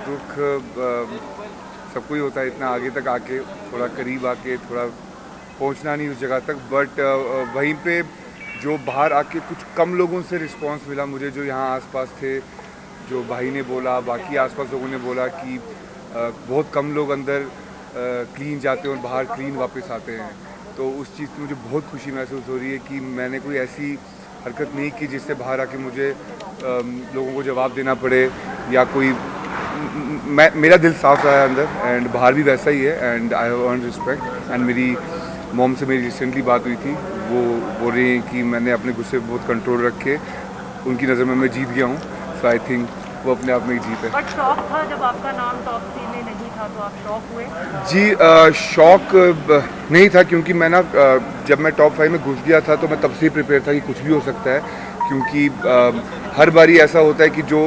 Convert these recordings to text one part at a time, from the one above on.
दुख सबको ही होता है, इतना आगे तक आके, थोड़ा करीब आके, थोड़ा पहुंचना नहीं उस जगह तक। बट वहीं पे जो बाहर आके कुछ कम लोगों से रिस्पांस मिला मुझे, जो यहाँ आसपास थे, जो भाई ने बोला, बाकी आसपास लोगों ने बोला कि बहुत कम लोग अंदर क्लीन जाते हैं और बाहर क्लीन वापस आते हैं। तो उस चीज़ की मुझे बहुत खुशी महसूस हो रही है कि मैंने कोई ऐसी हरकत नहीं की जिससे बाहर आके मुझे लोगों को जवाब देना पड़े, या कोई मेरा दिल साफ रहा है अंदर, एंड बाहर भी वैसा ही है। And I have earn respect. And मेरी मॉम से मेरी रिसेंटली बात हुई थी, वो बोल रही हैं कि मैंने अपने गुस्से पर बहुत कंट्रोल रखे, उनकी नज़र में मैं जीत गया हूँ। सो आई थिंक वो अपने आप में ही जीत है। बट शौक था जब आपका नाम टॉप 3 में नहीं था, तो आप शौक हुए? जी, शौक नहीं था, क्योंकि मैं ना जब मैं टॉप 5 में घुस गया था तो मैं तब से ही प्रिपेयर था कि कुछ भी हो सकता है, क्योंकि हर बारी ऐसा होता है कि जो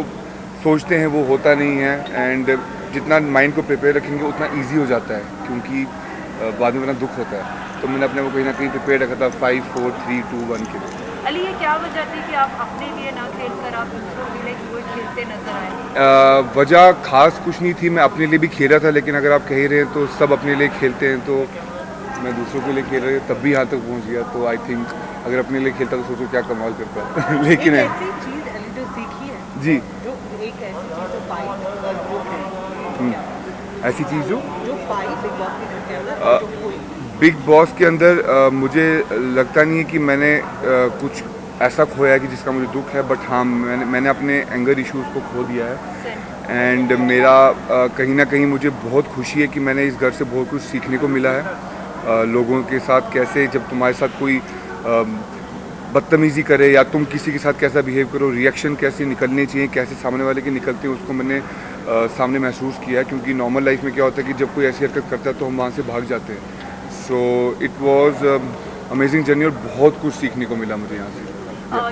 सोचते हैं वो होता नहीं है। एंड जितना माइंड को प्रिपेयर रखेंगे उतना ईजी हो जाता है, क्योंकि बाद में इतना दुख होता है। तो मैंने अपने को कहीं ना कहीं प्रिपेयर रखा था 5 4 3 2 1 के लिए। अली, ये क्या वजह थी कि आप अपने लिए ना खेलकर आप दूसरों के लिए वो खेलते नजर आए? वजह खास कुछ नहीं थी, मैं अपने लिए भी खेला था, लेकिन अगर आप कह रहे हैं तो सब अपने लिए खेलते हैं, तो मैं दूसरों के लिए खेल रहा तब भी यहाँ तक पहुँच गया। तो आई थिंक अगर अपने लिए खेलता तो सोचो क्या कमाल करता लेकिन एक है ऐसी चीज अली जो सीखी है, जी, जो एक ऐसी चीज जो पाई और वो है, ऐसी चीज़ जो पाई बिग बॉस में करते हैं ना, जो कोई बिग बॉस के अंदर मुझे लगता नहीं है कि मैंने कुछ ऐसा खोया है कि जिसका मुझे दुख है। बट हाँ, मैंने अपने एंगर इश्यूज़ को खो दिया है। एंड मेरा कहीं ना कहीं मुझे बहुत खुशी है कि मैंने इस घर से बहुत कुछ सीखने को मिला है। लोगों के साथ कैसे, जब तुम्हारे साथ कोई बदतमीज़ी करे या तुम किसी के साथ कैसा बिहेव करो, रिएक्शन कैसे निकलने चाहिए, कैसे सामने वाले के निकलते हैं, उसको मैंने सामने महसूस किया है। क्योंकि नॉर्मल लाइफ में क्या होता है कि जब कोई ऐसी हरकत करता है तो हम वहाँ से भाग जाते हैं। So it was amazing journey और बहुत कुछ सीखने को मिला मुझे यहाँ से।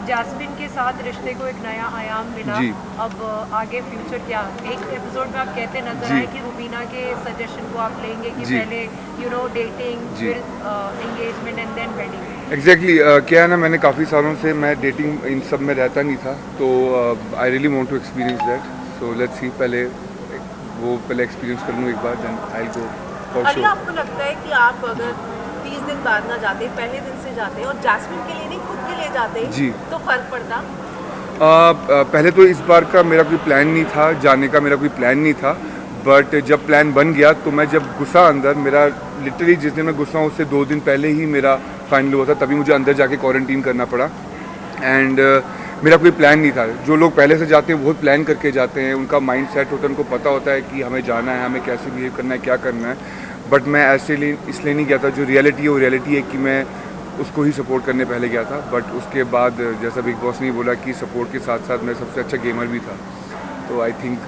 जैस्मिन के साथ रिश्ते को एक नया आयाम मिला। जी। अब आगे फ्यूचर क्या? एक एपिसोड में आप कहते नजर जी। आए कि रुबीना के सजेशन को आप लेंगे कि जी। पहले डेटिंग, जी। फिर engagement and then wedding. Exactly क्या है ना, मैंने काफ़ी सालों से मैं डेटिंग इन सब में रहता नहीं था, तो I really want to experience that. So let's see, पहले एक्सपीरियंस कर लूँ एक बार, देन आई गो फॉर अली, श्योर। आपको लगता है कि आप अगर 30 दिन बाद ना जाते, पहले दिन से जाते और जैस्मिन के लिए नहीं खुद के लिए जाते जी। तो फर्क पड़ता? पहले तो इस बार का मेरा कोई प्लान नहीं था, जाने का मेरा कोई प्लान नहीं था। बट जब प्लान बन गया तो मैं जब घुसा अंदर, मेरा लिटरली जिस दिन मैं घुसा उससे 2 दिन पहले ही मेरा फाइनल हुआ था, तभी मुझे अंदर जाके क्वारंटीन करना पड़ा। एंड मेरा कोई प्लान नहीं था। जो लोग पहले से जाते हैं बहुत प्लान करके जाते हैं, उनका माइंड सेट होता है, उनको पता होता है कि हमें जाना है, हमें कैसे बिहेव करना है, क्या करना है। बट मैं इसलिए नहीं गया था। जो रियलिटी है वो रियलिटी है कि मैं उसको ही सपोर्ट करने पहले गया था। बट उसके बाद जैसा बिग बॉस ने बोला कि सपोर्ट के साथ साथ मैं सबसे अच्छा गेमर भी था, तो आई थिंक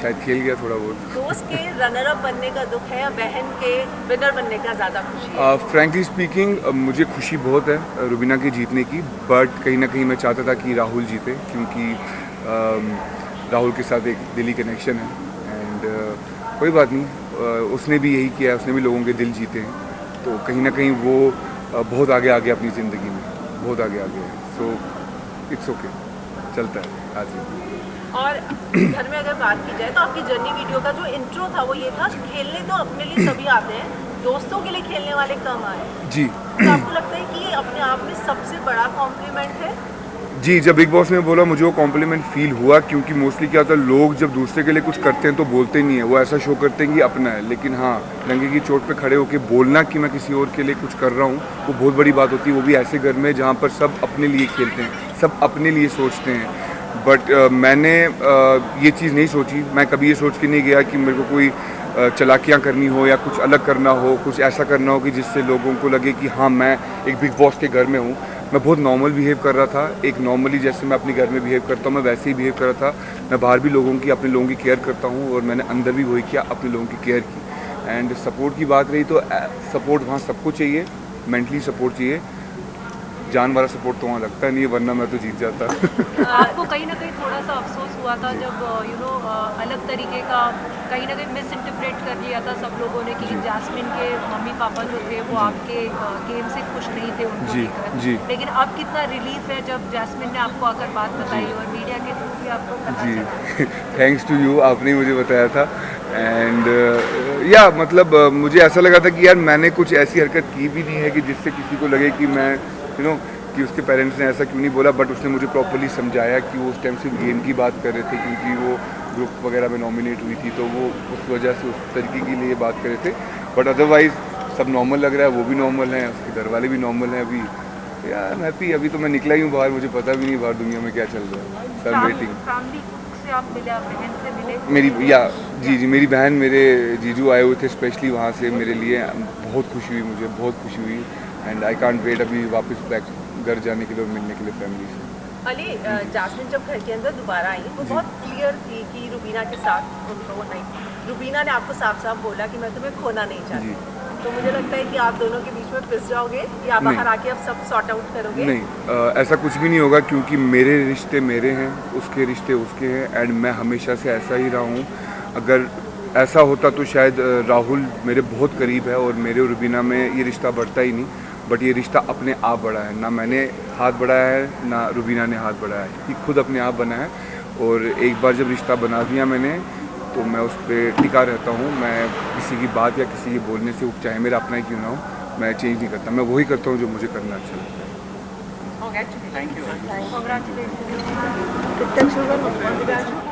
शायद खेल गया थोड़ा बहुत। दोस्त के रनर अप बनने का दुख है या बहन के विनर बनने का ज़्यादा खुशी है? फ्रैंकली स्पीकिंग मुझे खुशी बहुत है रुबीना के जीतने की, बट कहीं ना कहीं मैं चाहता था कि राहुल जीते, क्योंकि राहुल के साथ एक दिली कनेक्शन है। एंड कोई बात नहीं, उसने भी यही किया, उसने भी लोगों के दिल जीते हैं, तो कहीं ना कहीं वो बहुत आगे आ गया अपनी ज़िंदगी में, बहुत आगे आ गया है। सो इट्स ओके, चलता है आज भी। और घर में अगर बात की जाए तो आपकी जर्नी वीडियो का जो इंट्रो था वो ये था, खेलने तो अपने लिए सभी आते हैं, दोस्तों के लिए खेलने वाले कम आए। जी। तो आपको लगता है कि ये अपने आप में सबसे बड़ा कॉम्प्लीमेंट है? जी, जब बिग बॉस ने बोला मुझे वो कॉम्प्लीमेंट फील हुआ, क्योंकि मोस्टली क्या होता है, लोग जब दूसरे के लिए कुछ करते हैं तो बोलते नहीं है, वो ऐसा शो करते हैं कि अपना है। लेकिन हाँ, डंके की चोट पे खड़े होकर बोलना कि मैं किसी और के लिए कुछ कर रहा हूँ, वो बहुत बड़ी बात होती है। वो भी ऐसे घर में जहाँ पर सब अपने लिए खेलते हैं, सब अपने लिए सोचते हैं। बट मैंने ये चीज़ नहीं सोची। मैं कभी ये सोच के नहीं गया कि मेरे को कोई चालाकियाँ करनी हो या कुछ अलग करना हो, कुछ ऐसा करना हो कि जिससे लोगों को लगे कि हाँ, मैं एक बिग बॉस के घर में हूँ। मैं बहुत नॉर्मल बिहेव कर रहा था, एक नॉर्मली जैसे मैं अपने घर में बिहेव करता हूँ मैं वैसे ही बिहेव कर रहा था। मैं बाहर भी अपने लोगों की केयर करता हूँ, और मैंने अंदर भी वही किया, अपने लोगों की केयर की। एंड सपोर्ट की बात रही तो सपोर्ट वहाँ सबको चाहिए, मेंटली सपोर्ट चाहिए, जान वाला सपोर्ट तो वहाँ लगता नहीं है, वरना मैं तो जीत जाता। आपको कहीं ना कहीं थोड़ा सा अफसोस हुआ था जब अलग तरीके का कहीं ना कहीं मिस इंटरप्रेट कर लिया था सब लोगों ने कि जैस्मिन के मम्मी पापा जो थे वो आपके गेम से खुश नहीं थे उनको जी। लेकर। जी। लेकिन अब कितना रिलीफ है जब जैस्मिन ने आपको आकर बात बताई और मीडिया के थ्रू भी आपको पता जी चला? थैंक्स टू यू, आपने ही मुझे बताया था। एंड या मतलब मुझे ऐसा लगा था कि यार मैंने कुछ ऐसी हरकत की भी नहीं है कि जिससे किसी को लगे कि मैं कि उसके पेरेंट्स ने ऐसा क्यों नहीं बोला, बट उसने मुझे प्रॉपर्ली समझाया कि वो उस टाइम सिर्फ गेम की बात कर रहे थे क्योंकि वो ग्रुप वगैरह में नॉमिनेट हुई थी, तो वो उस वजह से उस तरीके के लिए बात कर रहे थे। बट अदरवाइज़ सब नॉर्मल लग रहा है, वो भी नॉर्मल हैं, उसके घर वाले भी नॉर्मल हैं अभी। यार हैप्पी, अभी तो मैं निकला ही हूँ बाहर, मुझे पता भी नहीं बाहर दुनिया में क्या चल रहा है। Sir waiting. फैमिली से आप मिले, आप बहन से मिले? जी मेरी बहन, मेरे जीजू आए हुए थे स्पेशली वहाँ से मेरे लिए। बहुत खुशी हुई, मुझे बहुत खुशी हुई। एंड आई कांट वेट अभी वापस बैक घर जाने के लिए और मिलने के लिए फैमिली से। अली, जास्मिन जब घर के अंदर दोबारा आई वो बहुत क्लियर थी कि रुबीना के साथ उनका वो नहीं, रुबीना ने आपको साफ साफ बोला कि मैं तुम्हें खोना नहीं चाहती। तो मुझे लगता है कि आप दोनों के बीच में पिस जाओगे या बाहर आके अब सब सॉर्ट आउट करोगे? नहीं, ऐसा कुछ भी नहीं होगा क्योंकि मेरे रिश्ते मेरे हैं, उसके रिश्ते उसके हैं। एंड मैं हमेशा से ऐसा ही रहा हूँ। अगर ऐसा होता तो शायद राहुल मेरे बहुत करीब है और मेरे और रुबीना में ये रिश्ता बढ़ता ही नहीं, बट ये रिश्ता अपने आप बढ़ा है। ना मैंने हाथ बढ़ाया है ना रुबीना ने हाथ बढ़ाया है, ये खुद अपने आप बना है। और एक बार जब रिश्ता बना दिया मैंने तो मैं उस पर टिका रहता हूँ। मैं किसी की बात या किसी के बोलने से, चाहे मेरा अपना ही क्यों ना हो, मैं चेंज नहीं करता। मैं वही करता हूँ जो मुझे करना अच्छा लगता है। Congratulations. Congratulations.